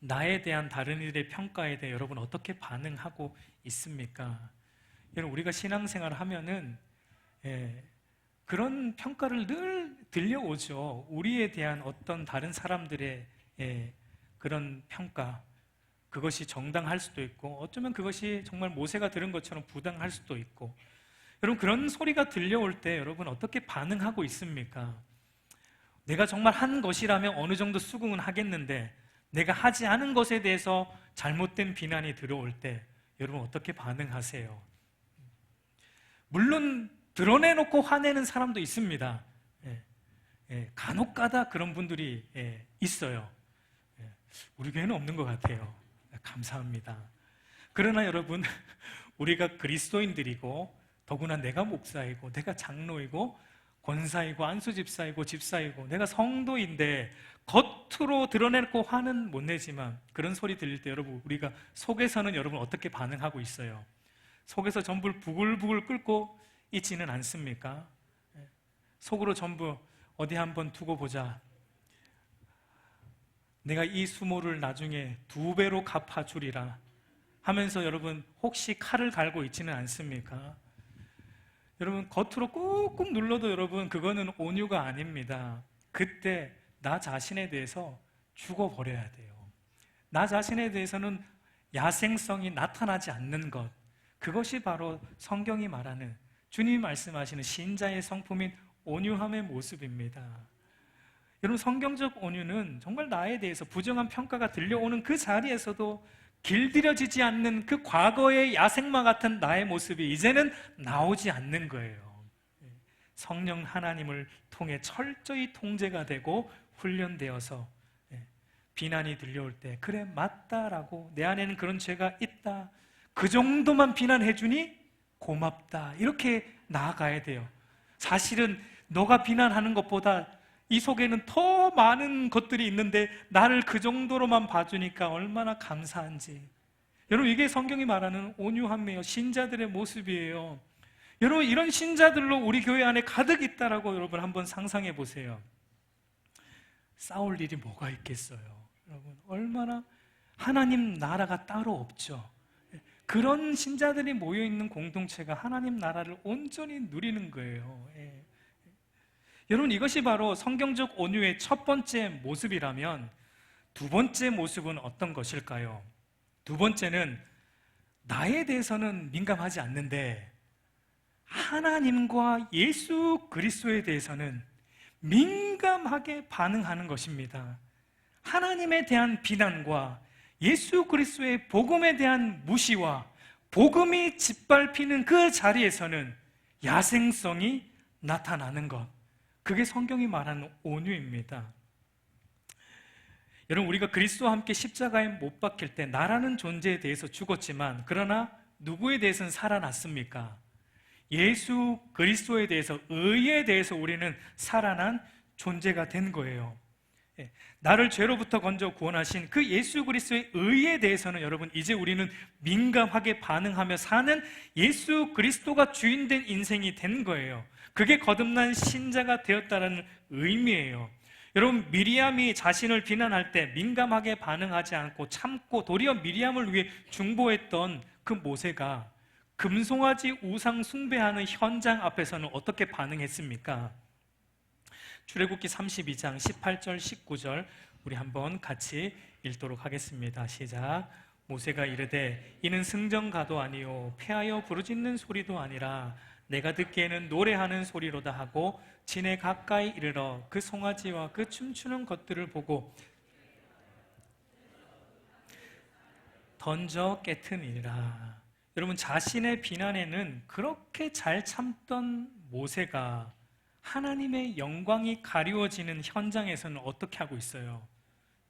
나에 대한 다른 이들의 평가에 대해 여러분 어떻게 반응하고 있습니까? 여러분, 우리가 신앙생활을 하면은 그런 평가를 늘 들려오죠. 우리에 대한 어떤 다른 사람들의 그런 평가, 그것이 정당할 수도 있고 어쩌면 그것이 정말 모세가 들은 것처럼 부당할 수도 있고. 여러분, 그런 소리가 들려올 때 여러분 어떻게 반응하고 있습니까? 내가 정말 한 것이라면 어느 정도 수긍은 하겠는데 내가 하지 않은 것에 대해서 잘못된 비난이 들어올 때 여러분 어떻게 반응하세요? 물론 드러내놓고 화내는 사람도 있습니다. 간혹가다 그런 분들이 있어요. 우리 교회는 없는 것 같아요. 감사합니다. 그러나 여러분, 우리가 그리스도인들이고 더구나 내가 목사이고 내가 장로이고 권사이고 안수집사이고 집사이고 내가 성도인데 겉으로 드러내놓고 화는 못 내지만 그런 소리 들릴 때 여러분, 우리가 속에서는 여러분 어떻게 반응하고 있어요? 속에서 전부 부글부글 끓고 있지는 않습니까? 속으로 전부 어디 한번 두고 보자, 내가 이 수모를 나중에 2배로 갚아주리라 하면서 여러분 혹시 칼을 갈고 있지는 않습니까? 여러분, 겉으로 꾹꾹 눌러도 여러분 그거는 온유가 아닙니다. 그때 나 자신에 대해서 죽어버려야 돼요. 나 자신에 대해서는 야생성이 나타나지 않는 것, 그것이 바로 성경이 말하는, 주님이 말씀하시는 신자의 성품인 온유함의 모습입니다. 여러분, 성경적 온유는 정말 나에 대해서 부정한 평가가 들려오는 그 자리에서도 길들여지지 않는 그 과거의 야생마 같은 나의 모습이 이제는 나오지 않는 거예요. 성령 하나님을 통해 철저히 통제가 되고 훈련되어서 비난이 들려올 때 그래 맞다라고, 내 안에는 그런 죄가 있다, 그 정도만 비난해 주니 고맙다, 이렇게 나아가야 돼요. 사실은 너가 비난하는 것보다 이 속에는 더 많은 것들이 있는데 나를 그 정도로만 봐주니까 얼마나 감사한지. 여러분, 이게 성경이 말하는 온유함이에요. 신자들의 모습이에요. 여러분, 이런 신자들로 우리 교회 안에 가득 있다라고 여러분 한번 상상해 보세요. 싸울 일이 뭐가 있겠어요? 여러분, 얼마나 하나님 나라가 따로 없죠. 그런 신자들이 모여있는 공동체가 하나님 나라를 온전히 누리는 거예요. 여러분, 이것이 바로 성경적 온유의 첫 번째 모습이라면 두 번째 모습은 어떤 것일까요? 두 번째는 나에 대해서는 민감하지 않는데 하나님과 예수 그리스도에 대해서는 민감하게 반응하는 것입니다. 하나님에 대한 비난과 예수 그리스도의 복음에 대한 무시와 복음이 짓밟히는 그 자리에서는 야생성이 나타나는 것, 그게 성경이 말하는 온유입니다. 여러분, 우리가 그리스도와 함께 십자가에 못 박힐 때 나라는 존재에 대해서 죽었지만 그러나 누구에 대해서는 살아났습니까? 예수 그리스도에 대해서, 의에 대해서 우리는 살아난 존재가 된 거예요. 나를 죄로부터 건져 구원하신 그 예수 그리스도의 의에 대해서는 여러분 이제 우리는 민감하게 반응하며 사는 예수 그리스도가 주인된 인생이 된 거예요. 그게 거듭난 신자가 되었다는 의미예요. 여러분, 미리암이 자신을 비난할 때 민감하게 반응하지 않고 참고 도리어 미리암을 위해 중보했던 그 모세가 금송아지 우상 숭배하는 현장 앞에서는 어떻게 반응했습니까? 출애굽기 32장 18절 19절 우리 한번 같이 읽도록 하겠습니다. 시작. 모세가 이르되 이는 승전가도 아니요 패하여 부르짖는 소리도 아니라 내가 듣기에는 노래하는 소리로다 하고 진에 가까이 이르러 그 송아지와 그 춤추는 것들을 보고 던져 깨트니라. 여러분, 자신의 비난에는 그렇게 잘 참던 모세가 하나님의 영광이 가리워지는 현장에서는 어떻게 하고 있어요?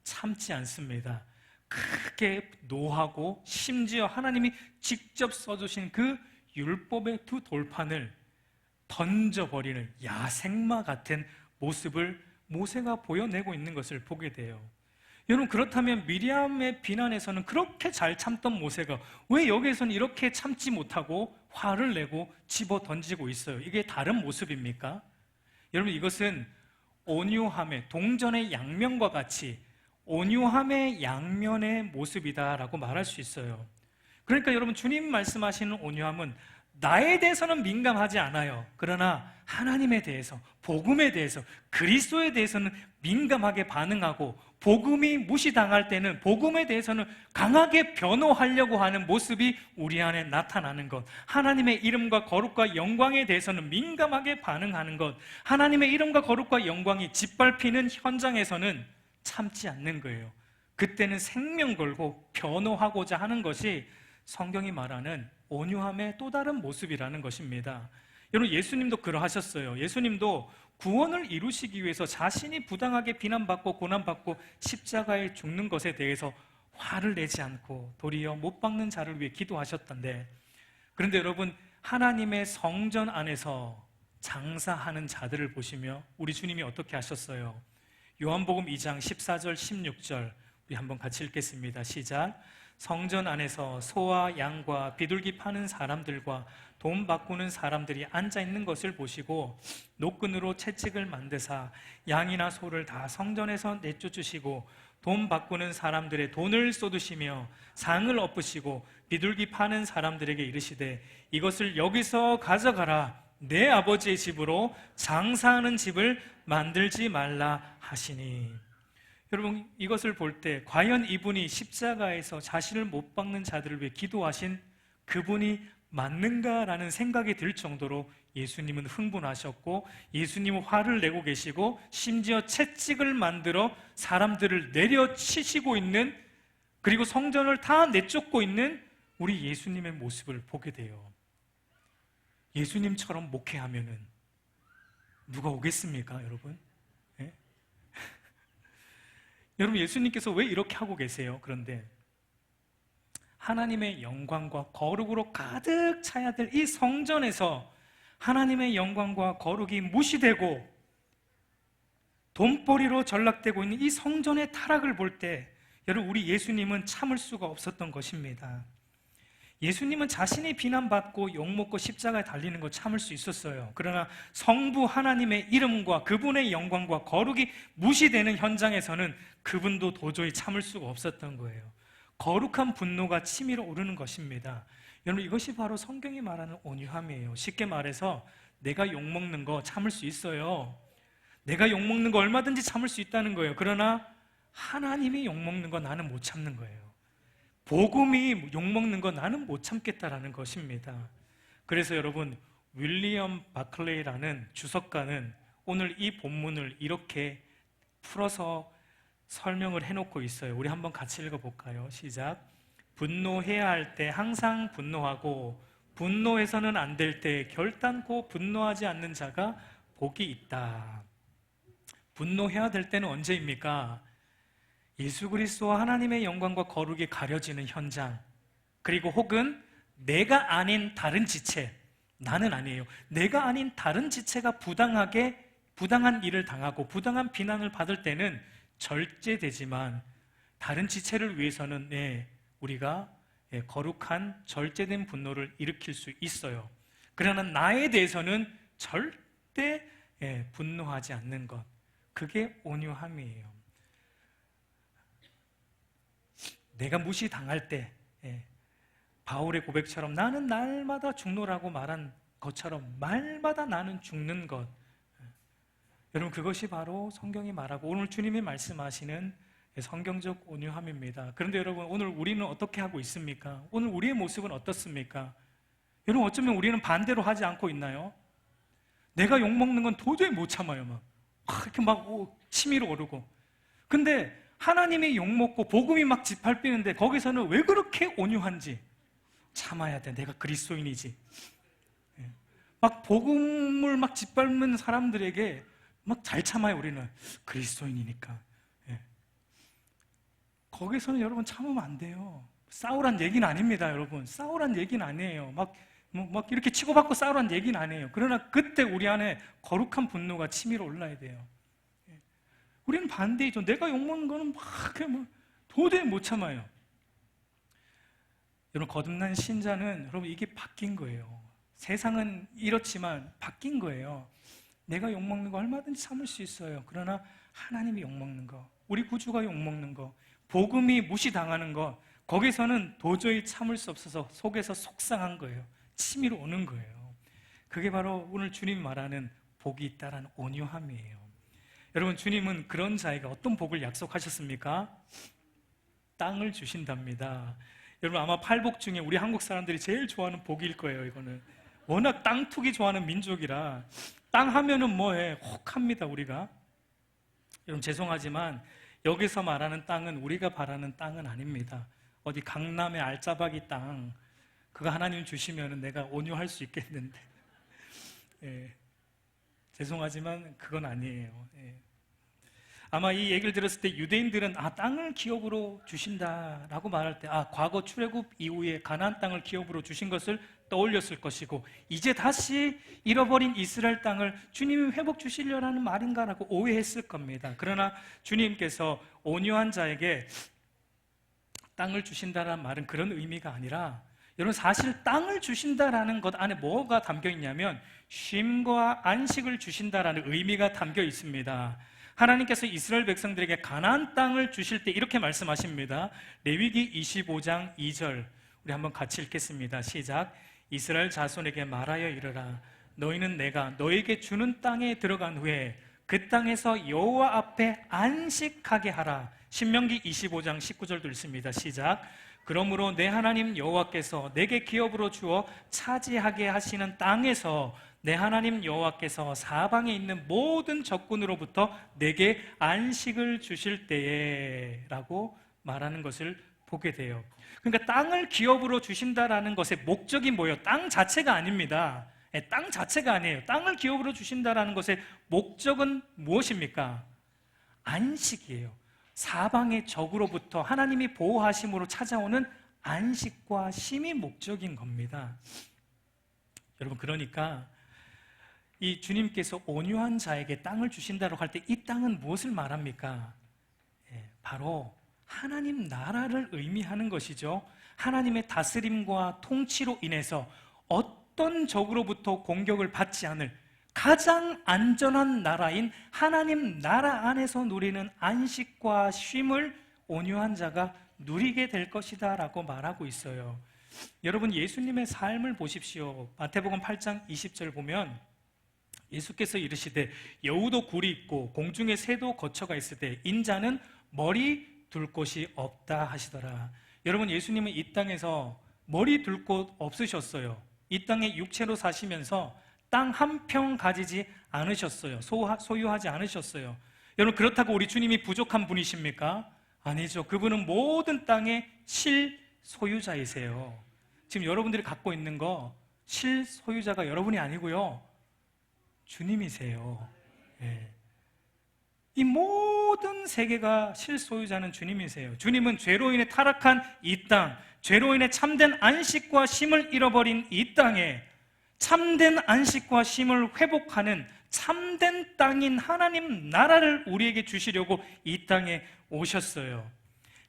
참지 않습니다. 크게 노하고 심지어 하나님이 직접 써주신 그 율법의 두 돌판을 던져버리는 야생마 같은 모습을 모세가 보여내고 있는 것을 보게 돼요. 여러분, 그렇다면 미리암의 비난에서는 그렇게 잘 참던 모세가 왜 여기에서는 이렇게 참지 못하고 화를 내고 집어 던지고 있어요? 이게 다른 모습입니까? 여러분, 이것은 온유함의, 동전의 양면과 같이 온유함의 양면의 모습이다라고 말할 수 있어요. 그러니까 여러분, 주님 말씀하시는 온유함은 나에 대해서는 민감하지 않아요. 그러나 하나님에 대해서, 복음에 대해서, 그리스도에 대해서는 민감하게 반응하고 복음이 무시당할 때는 복음에 대해서는 강하게 변호하려고 하는 모습이 우리 안에 나타나는 것, 하나님의 이름과 거룩과 영광에 대해서는 민감하게 반응하는 것, 하나님의 이름과 거룩과 영광이 짓밟히는 현장에서는 참지 않는 거예요. 그때는 생명 걸고 변호하고자 하는 것이 성경이 말하는 온유함의 또 다른 모습이라는 것입니다. 여러분, 예수님도 그러하셨어요. 예수님도 구원을 이루시기 위해서 자신이 부당하게 비난받고 고난받고 십자가에 죽는 것에 대해서 화를 내지 않고 도리어 못 박는 자를 위해 기도하셨던데, 그런데 여러분, 하나님의 성전 안에서 장사하는 자들을 보시며 우리 주님이 어떻게 하셨어요? 요한복음 2장 14절 16절 우리 한번 같이 읽겠습니다. 시작. 성전 안에서 소와 양과 비둘기 파는 사람들과 돈 바꾸는 사람들이 앉아 있는 것을 보시고 노끈으로 채찍을 만드사 양이나 소를 다 성전에서 내쫓으시고 돈 바꾸는 사람들의 돈을 쏟으시며 상을 엎으시고 비둘기 파는 사람들에게 이르시되 이것을 여기서 가져가라. 내 아버지의 집으로 장사하는 집을 만들지 말라 하시니. 여러분, 이것을 볼 때 과연 이분이 십자가에서 자신을 못 박는 자들을 위해 기도하신 그분이 맞는가라는 생각이 들 정도로 예수님은 흥분하셨고 예수님은 화를 내고 계시고 심지어 채찍을 만들어 사람들을 내려치시고 있는, 그리고 성전을 다 내쫓고 있는 우리 예수님의 모습을 보게 돼요. 예수님처럼 목회하면은 누가 오겠습니까, 여러분? 네? 여러분, 예수님께서 왜 이렇게 하고 계세요? 그런데 하나님의 영광과 거룩으로 가득 차야 될 이 성전에서 하나님의 영광과 거룩이 무시되고 돈벌이로 전락되고 있는 이 성전의 타락을 볼 때 여러분, 우리 예수님은 참을 수가 없었던 것입니다. 예수님은 자신이 비난받고 욕먹고 십자가에 달리는 거 참을 수 있었어요. 그러나 성부 하나님의 이름과 그분의 영광과 거룩이 무시되는 현장에서는 그분도 도저히 참을 수가 없었던 거예요. 거룩한 분노가 치밀어 오르는 것입니다. 여러분, 이것이 바로 성경이 말하는 온유함이에요. 쉽게 말해서 내가 욕먹는 거 참을 수 있어요. 내가 욕먹는 거 얼마든지 참을 수 있다는 거예요. 그러나 하나님이 욕먹는 거 나는 못 참는 거예요. 복음이 욕먹는 거 나는 못 참겠다라는 것입니다. 그래서 여러분, 윌리엄 바클레이라는 주석가는 오늘 이 본문을 이렇게 풀어서 설명을 해놓고 있어요. 우리 한번 같이 읽어볼까요? 시작. 분노해야 할 때 항상 분노하고 분노해서는 안 될 때 결단코 분노하지 않는 자가 복이 있다. 분노해야 될 때는 언제입니까? 예수 그리스도와 하나님의 영광과 거룩이 가려지는 현장, 그리고 혹은 내가 아닌 다른 지체, 나는 아니에요, 내가 아닌 다른 지체가 부당한 일을 당하고 부당한 비난을 받을 때는 절제되지만 다른 지체를 위해서는 우리가 거룩한 절제된 분노를 일으킬 수 있어요. 그러나 나에 대해서는 절대 분노하지 않는 것, 그게 온유함이에요. 내가 무시당할 때 바울의 고백처럼 나는 날마다 죽노라고 말한 것처럼 말마다 나는 죽는 것, 여러분, 그것이 바로 성경이 말하고 오늘 주님이 말씀하시는 성경적 온유함입니다. 그런데 여러분, 오늘 우리는 어떻게 하고 있습니까? 오늘 우리의 모습은 어떻습니까? 여러분, 어쩌면 우리는 반대로 하지 않고 있나요? 내가 욕먹는 건 도저히 못 참아요. 이렇게 치밀어 오르고. 근데 하나님이 욕먹고 복음이 막 짓밟히는데 거기서는 왜 그렇게 온유한지, 참아야 돼, 내가 그리스도인이지. 막 복음을 막 짓밟는 사람들에게 막 잘 참아요. 우리는 그리스도인이니까. 거기서는 여러분 참으면 안 돼요. 싸우란 얘기는 아닙니다. 여러분, 싸우란 얘기는 아니에요. 막 이렇게 치고받고 싸우란 얘기는 아니에요. 그러나 그때 우리 안에 거룩한 분노가 치밀어 올라야 돼요. 우리는 반대이죠. 내가 욕먹는 거는 도저히 못 참아요. 여러분, 거듭난 신자는 여러분 이게 바뀐 거예요. 세상은 이렇지만 바뀐 거예요. 내가 욕먹는 거 얼마든지 참을 수 있어요. 그러나 하나님이 욕먹는 거, 우리 구주가 욕먹는 거, 복음이 무시당하는 거, 거기서는 도저히 참을 수 없어서 속에서 속상한 거예요. 치밀어 오는 거예요. 그게 바로 오늘 주님 말하는 복이 있다라는 온유함이에요. 여러분, 주님은 그런 자에게 어떤 복을 약속하셨습니까? 땅을 주신답니다. 여러분, 아마 팔복 중에 우리 한국 사람들이 제일 좋아하는 복일 거예요. 이거는 워낙 땅 투기 좋아하는 민족이라 땅 하면은 혹합니다. 우리가. 여러분, 죄송하지만 여기서 말하는 땅은 우리가 바라는 땅은 아닙니다. 어디 강남의 알짜박이 땅, 그거 하나님 주시면은 내가 온유할 수 있겠는데 죄송하지만 그건 아니에요. 아마 이 얘기를 들었을 때 유대인들은 땅을 기업으로 주신다라고 말할 때 과거 출애굽 이후에 가나안 땅을 기업으로 주신 것을 떠올렸을 것이고, 이제 다시 잃어버린 이스라엘 땅을 주님이 회복 주시려는 말인가라고 오해했을 겁니다. 그러나 주님께서 온유한 자에게 땅을 주신다는 말은 그런 의미가 아니라, 여러분, 사실 땅을 주신다라는 것 안에 뭐가 담겨 있냐면 쉼과 안식을 주신다라는 의미가 담겨 있습니다. 하나님께서 이스라엘 백성들에게 가나안 땅을 주실 때 이렇게 말씀하십니다. 레위기 25장 2절, 우리 한번 같이 읽겠습니다. 시작. 이스라엘 자손에게 말하여 이르라. 너희는 내가 너에게 주는 땅에 들어간 후에 그 땅에서 여호와 앞에 안식하게 하라. 신명기 25장 19절도 읽습니다. 시작. 그러므로 내 하나님 여호와께서 내게 기업으로 주어 차지하게 하시는 땅에서 내 하나님 여호와께서 사방에 있는 모든 적군으로부터 내게 안식을 주실 때에 라고 말하는 것을 보게 돼요. 그러니까 땅을 기업으로 주신다라는 것의 목적이 뭐예요? 땅 자체가 아닙니다. 땅 자체가 아니에요. 땅을 기업으로 주신다라는 것의 목적은 무엇입니까? 안식이에요. 사방의 적으로부터 하나님이 보호하심으로 찾아오는 안식과 쉼이 목적인 겁니다. 여러분, 그러니까 이 주님께서 온유한 자에게 땅을 주신다고 할 때 이 땅은 무엇을 말합니까? 바로 하나님 나라를 의미하는 것이죠. 하나님의 다스림과 통치로 인해서 어떤 적으로부터 공격을 받지 않을 가장 안전한 나라인 하나님 나라 안에서 누리는 안식과 쉼을 온유한 자가 누리게 될 것이다 라고 말하고 있어요. 여러분, 예수님의 삶을 보십시오. 마태복음 8장 20절 보면 예수께서 이르시되 여우도 굴이 있고 공중에 새도 거처가 있을 때 인자는 머리 둘 곳이 없다 하시더라. 여러분, 예수님은 이 땅에서 머리 둘 곳 없으셨어요. 이 땅에 육체로 사시면서 땅 한 평 가지지 않으셨어요. 소유하지 않으셨어요. 여러분, 그렇다고 우리 주님이 부족한 분이십니까? 아니죠. 그분은 모든 땅의 실소유자이세요. 지금 여러분들이 갖고 있는 거 실소유자가 여러분이 아니고요, 주님이세요. 예. 이 모든 세계가 실소유자는 주님이세요. 주님은 죄로 인해 타락한 이 땅, 죄로 인해 참된 안식과 쉼을 잃어버린 이 땅에 참된 안식과 쉼을 회복하는 참된 땅인 하나님 나라를 우리에게 주시려고 이 땅에 오셨어요.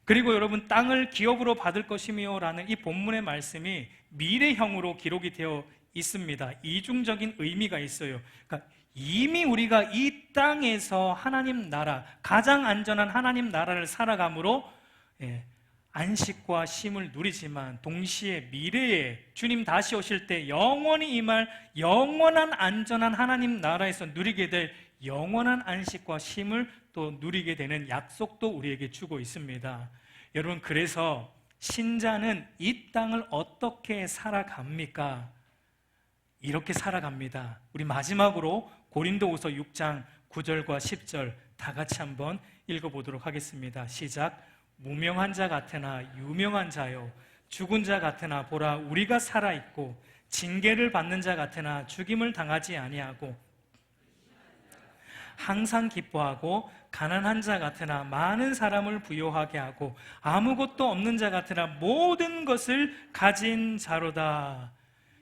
그리고 여러분, 땅을 기업으로 받을 것이며 라는 이 본문의 말씀이 미래형으로 기록이 되어 있습니다. 이중적인 의미가 있어요. 그러니까 이미 우리가 이 땅에서 하나님 나라, 가장 안전한 하나님 나라를 살아감으로 안식과 쉼을 누리지만 동시에 미래에 주님 다시 오실 때 영원히 임할 영원한 안전한 하나님 나라에서 누리게 될 영원한 안식과 쉼을 또 누리게 되는 약속도 우리에게 주고 있습니다. 여러분, 그래서 신자는 이 땅을 어떻게 살아갑니까? 이렇게 살아갑니다. 우리 마지막으로 고린도후서 6장 9절과 10절 다 같이 한번 읽어보도록 하겠습니다. 시작. 무명한 자 같으나 유명한 자요, 죽은 자 같으나 보라 우리가 살아있고, 징계를 받는 자 같으나 죽임을 당하지 아니하고, 항상 기뻐하고, 가난한 자 같으나 많은 사람을 부요하게 하고, 아무것도 없는 자 같으나 모든 것을 가진 자로다.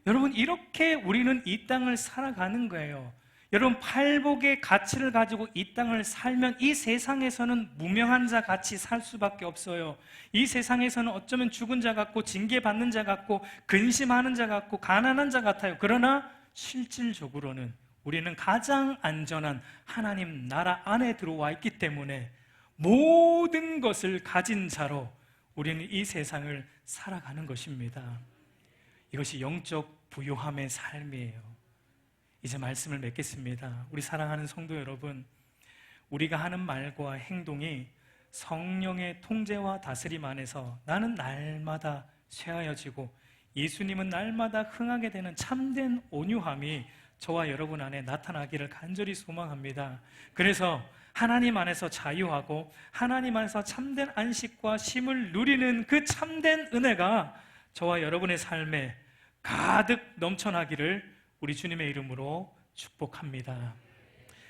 여러분, 이렇게 우리는 이 땅을 살아가는 거예요. 여러분, 팔복의 가치를 가지고 이 땅을 살면 이 세상에서는 무명한 자 같이 살 수밖에 없어요. 이 세상에서는 어쩌면 죽은 자 같고, 징계받는 자 같고, 근심하는 자 같고, 가난한 자 같아요. 그러나 실질적으로는 우리는 가장 안전한 하나님 나라 안에 들어와 있기 때문에 모든 것을 가진 자로 우리는 이 세상을 살아가는 것입니다. 이것이 영적 부요함의 삶이에요. 이제 말씀을 맺겠습니다. 우리 사랑하는 성도 여러분, 우리가 하는 말과 행동이 성령의 통제와 다스림 안에서 나는 날마다 쇠하여지고 예수님은 날마다 흥하게 되는 참된 온유함이 저와 여러분 안에 나타나기를 간절히 소망합니다. 그래서 하나님 안에서 자유하고 하나님 안에서 참된 안식과 쉼을 누리는 그 참된 은혜가 저와 여러분의 삶에 가득 넘쳐나기를 우리 주님의 이름으로 축복합니다.